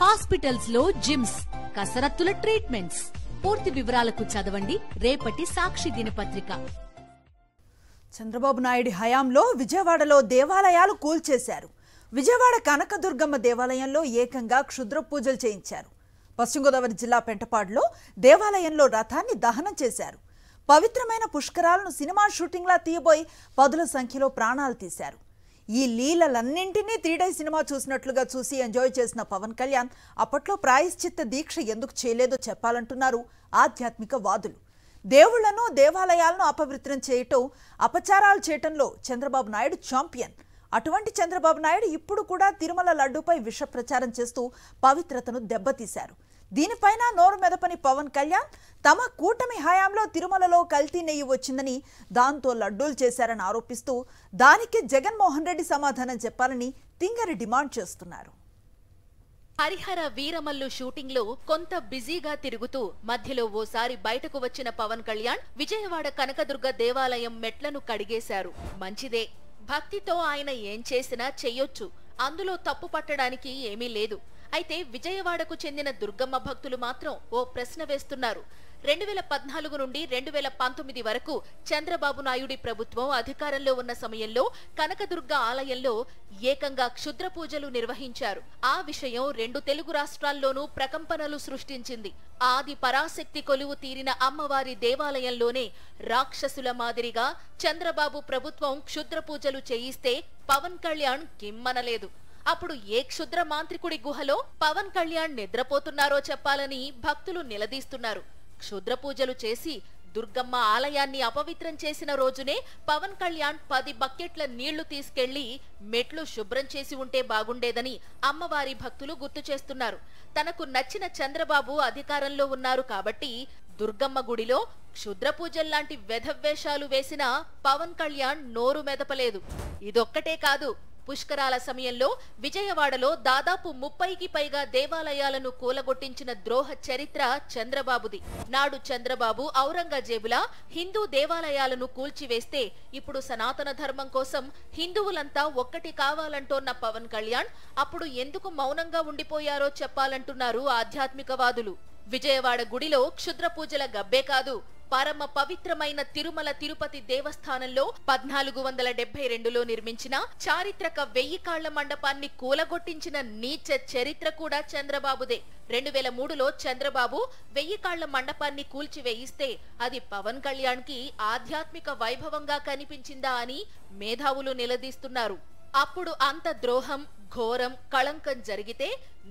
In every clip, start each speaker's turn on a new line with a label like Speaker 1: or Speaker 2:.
Speaker 1: Hospitals లో gyms, కసరత్తుల treatments. పూర్తి వివరాలకు చదవండి రేపటి సాక్షి దినపత్రిక.
Speaker 2: చంద్రబాబు నాయుడు హయాంలో విజయవాడలో దేవాలయాలు కూల్చేశారు. విజయవాడ కనకదుర్గమ్మ దేవాలయంలో ఏకంగా క్షుద్ర పూజలు చేయించారు. పశ్చిమ గోదావరి జిల్లా పెంటపాడులో దేవాలయంలో రథాన్ని దహనం చేశారు. పవిత్రమైన పుష్కరాలను సినిమా షూటింగ్లా తీయబోయి పదుల సంఖ్యలో ప్రాణాలు తీశారు. ఈ లీలలన్నింటినీ 3D సినిమా చూసినట్లుగా చూసి ఎంజాయ్ చేసిన పవన్ కళ్యాణ్ అప్పట్లో ప్రాయశ్చిత్త దీక్ష ఎందుకు చేయలేదో చెప్పాలంటున్నారు ఆధ్యాత్మిక వాదులు. దేవుళ్లను, దేవాలయాలను అపవిత్రం చేయటం, అపచారాలు చేయటంలో చంద్రబాబు నాయుడు ఛాంపియన్. అటువంటి చంద్రబాబు నాయుడు ఇప్పుడు కూడా తిరుమల లడ్డూపై విష ప్రచారం చేస్తూ పవిత్రతను దెబ్బతీశారు. దీనిపైన నోరు మెదపని పవన్ కళ్యాణ్ తమ కూటమి హయాంలో తిరుమలలో కల్తీ నెయ్యి వచ్చిందని, దాంతో లడ్డూలు చేశారని ఆరోపిస్తూ దానికి జగన్మోహన్ రెడ్డి సమాధానం చెప్పాలని తింగరి డిమాండ్ చేస్తున్నారు.
Speaker 3: హరిహర వీరమల్లు షూటింగ్ లో కొంత బిజీగా తిరుగుతూ మధ్యలో ఓసారి బయటకు వచ్చిన పవన్ కళ్యాణ్ విజయవాడ కనకదుర్గ దేవాలయం మెట్లను కడిగేశారు. మంచిదే, భక్తితో ఆయన ఏం చేసినా చెయ్యొచ్చు, అందులో తప్పు పట్టడానికి ఏమీ లేదు. అయితే విజయవాడకు చెందిన దుర్గమ్మ భక్తులు మాత్రం ఓ ప్రశ్న వేస్తున్నారు. 2014 నుండి 2019 వరకు చంద్రబాబు నాయుడి ప్రభుత్వం అధికారంలో ఉన్న సమయంలో కనకదుర్గ ఆలయంలో ఏకంగా క్షుద్ర పూజలు నిర్వహించారు. ఆ విషయం 2 తెలుగు రాష్ట్రాల్లోనూ ప్రకంపనలు సృష్టించింది. ఆది పరాశక్తి కొలువు తీరిన అమ్మవారి దేవాలయంలోనే రాక్షసుల మాదిరిగా చంద్రబాబు ప్రభుత్వం క్షుద్ర పూజలు చేయిస్తే పవన్ కళ్యాణ్ కిమ్మనలేదు. అప్పుడు ఏ క్షుద్ర మాంత్రికుడి గుహలో పవన్ కళ్యాణ్ నిద్రపోతున్నారో చెప్పాలని భక్తులు నిలదీస్తున్నారు. క్షుద్ర పూజలు చేసి దుర్గమ్మ ఆలయాన్ని అపవిత్రం చేసిన రోజునే పవన్ కళ్యాణ్ 10 బకెట్ల నీళ్లు తీసుకెళ్లి మెట్లు శుభ్రం చేసి ఉంటే బాగుండేదని అమ్మవారి భక్తులు గుర్తు చేస్తున్నారు. తనకు నచ్చిన చంద్రబాబు అధికారంలో ఉన్నారు కాబట్టి దుర్గమ్మ గుడిలో క్షుద్ర పూజల్లాంటి వెధవ్వేషాలు వేసిన పవన్ కళ్యాణ్ నోరు మెదపలేదు. ఇదొక్కటే కాదు, పుష్కరాల సమయంలో విజయవాడలో దాదాపు 30కి పైగా దేవాలయాలను కూలగొట్టించిన ద్రోహ చరిత్ర చంద్రబాబుది. నాడు చంద్రబాబు ఔరంగజేబులా హిందూ దేవాలయాలను కూల్చివేస్తే ఇప్పుడు సనాతన ధర్మం కోసం హిందువులంతా ఒక్కటి కావాలంటోన్న పవన్ కళ్యాణ్ అప్పుడు ఎందుకు మౌనంగా ఉండిపోయారో చెప్పాలంటున్నారు ఆధ్యాత్మికవాదులు. విజయవాడ గుడిలో క్షుద్ర పూజల గబ్బే కాదు, పరమ పవిత్రమైన తిరుమల తిరుపతి దేవస్థానంలో 1472లో నిర్మించిన చారిత్రక 1000 కాళ్ల మండపాన్ని కూలగొట్టించిన నీచ చరిత్ర కూడా చంద్రబాబుదే. 2003లో చంద్రబాబు 1000 కాళ్ల మండపాన్ని కూల్చివేయిస్తే అది పవన్ కళ్యాణ్ కి ఆధ్యాత్మిక వైభవంగా కనిపించిందా అని మేధావులు నిలదీస్తున్నారు. అప్పుడు అంత ద్రోహం, ఘోరం, కళంకం జరిగితే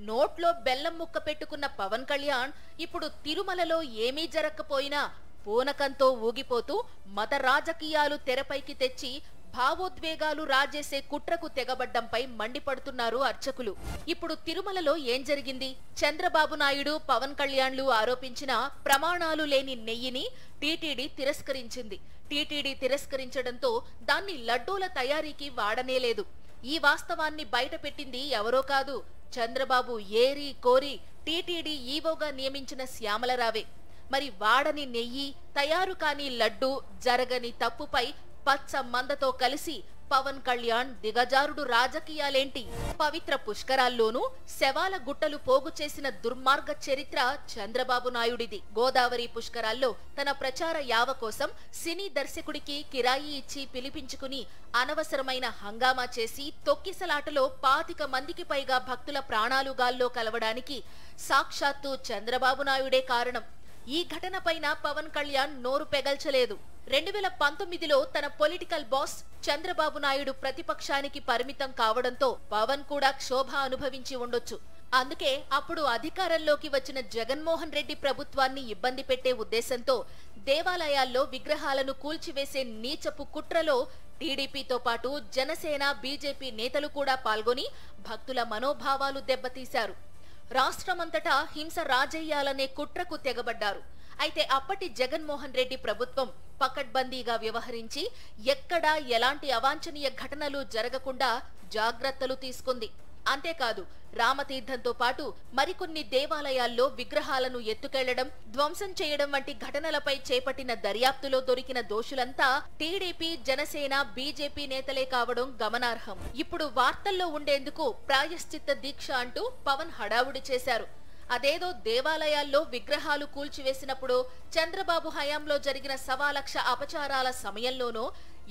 Speaker 3: నోట్లో బెల్లం ముక్క పెట్టుకున్న పవన్ కళ్యాణ్ ఇప్పుడు తిరుమలలో ఏమీ జరగకపోయినా పూనకంతో ఊగిపోతూ మత రాజకీయాలు తెరపైకి తెచ్చి భావోద్వేగాలు రాజేసే కుట్రకు తెగబడ్డంపై మండిపడుతున్నారు అర్చకులు. ఇప్పుడు తిరుమలలో ఏం జరిగింది? చంద్రబాబు నాయుడు, పవన్ కళ్యాణ్లు ఆరోపించిన ప్రమాణాలు లేని నెయ్యిని టీటీడీ తిరస్కరించింది. టీటీడీ తిరస్కరించడంతో దాన్ని లడ్డూల తయారీకి వాడనేలేదు. ఈ వాస్తవాన్ని బయటపెట్టింది ఎవరో కాదు, చంద్రబాబు ఏరి కోరి టీటీడీ ఈవోగా నియమించిన శ్యామలరావే. మరి వాడని నెయ్యి, తయారు కాని లడ్డు, జరగని తప్పుపై పచ్చ మందతో కలిసి పవన్ కళ్యాణ్ దిగజారుడు రాజకీయాలేంటి? పవిత్ర పుష్కరాల్లోనూ శవాల గుట్టలు పోగు చేసిన దుర్మార్గ చరిత్ర చంద్రబాబు నాయుడిది. గోదావరి పుష్కరాల్లో తన ప్రచార యావ కోసం సినీ దర్శకుడికి కిరాయి ఇచ్చి పిలిపించుకుని అనవసరమైన హంగామా చేసి తొక్కిసలాటలో 25 మందికి పైగా భక్తుల ప్రాణాలు గాల్లో కలవడానికి సాక్షాత్తు చంద్రబాబు నాయుడే కారణం. ఈ ఘటనపైన పవన్ కళ్యాణ్ నోరు పెగల్చలేదు. 2019లో తన పొలిటికల్ బాస్ చంద్రబాబు నాయుడు ప్రతిపక్షానికి పరిమితం కావడంతో పవన్ కూడా క్షోభ అనుభవించి ఉండొచ్చు. అందుకే అప్పుడు అధికారంలోకి వచ్చిన జగన్మోహన్ రెడ్డి ప్రభుత్వాన్ని ఇబ్బంది పెట్టే ఉద్దేశంతో దేవాలయాల్లో విగ్రహాలను కూల్చివేసే నీచపు కుట్రలో టీడీపీతో పాటు జనసేన, బీజేపీ నేతలు కూడా పాల్గొని భక్తుల మనోభావాలు దెబ్బతీశారు. రాష్ట్రమంతటా హింస రాజేయాలనే కుట్రకు తెగబడ్డారు. అయితే అప్పటి జగన్మోహన్ రెడ్డి ప్రభుత్వం పకడ్బందీగా వ్యవహరించి ఎక్కడా ఎలాంటి అవాంఛనీయ ఘటనలు జరగకుండా జాగ్రత్తలు తీసుకుంది. అంతేకాదు రామతీర్థంతో పాటు మరికొన్ని దేవాలయాల్లో విగ్రహాలను ఎత్తుకెళ్లడం, ధ్వంసం చేయడం వంటి ఘటనలపై చేపట్టిన దర్యాప్తులో దొరికిన దోషులంతా టీడీపీ, జనసేన, బీజేపీ నేతలే కావడం గమనార్హం. ఇప్పుడు వార్తల్లో ఉండేందుకు ప్రాయశ్చిత్త దీక్ష అంటూ పవన్ హడావుడి చేశారు. అదేదో దేవాలయాల్లో విగ్రహాలు కూల్చివేసినప్పుడు, చంద్రబాబు హయాంలో జరిగిన 1,00,000 అపచారాల సమయంలోనో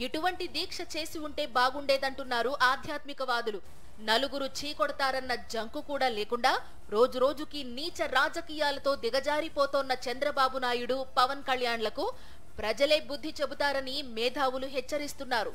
Speaker 3: ఇటువంటి దీక్ష చేసి ఉంటే బాగుండేదంటున్నారు ఆధ్యాత్మికవాదులు. నలుగురు చీకొడతారన్న జంకు కూడా లేకుండా రోజురోజుకి నీచ రాజకీయాలతో దిగజారిపోతోన్న చంద్రబాబు నాయుడు, పవన్ కళ్యాణ్లకు ప్రజలే బుద్ధి చెబుతారని మేధావులు హెచ్చరిస్తున్నారు.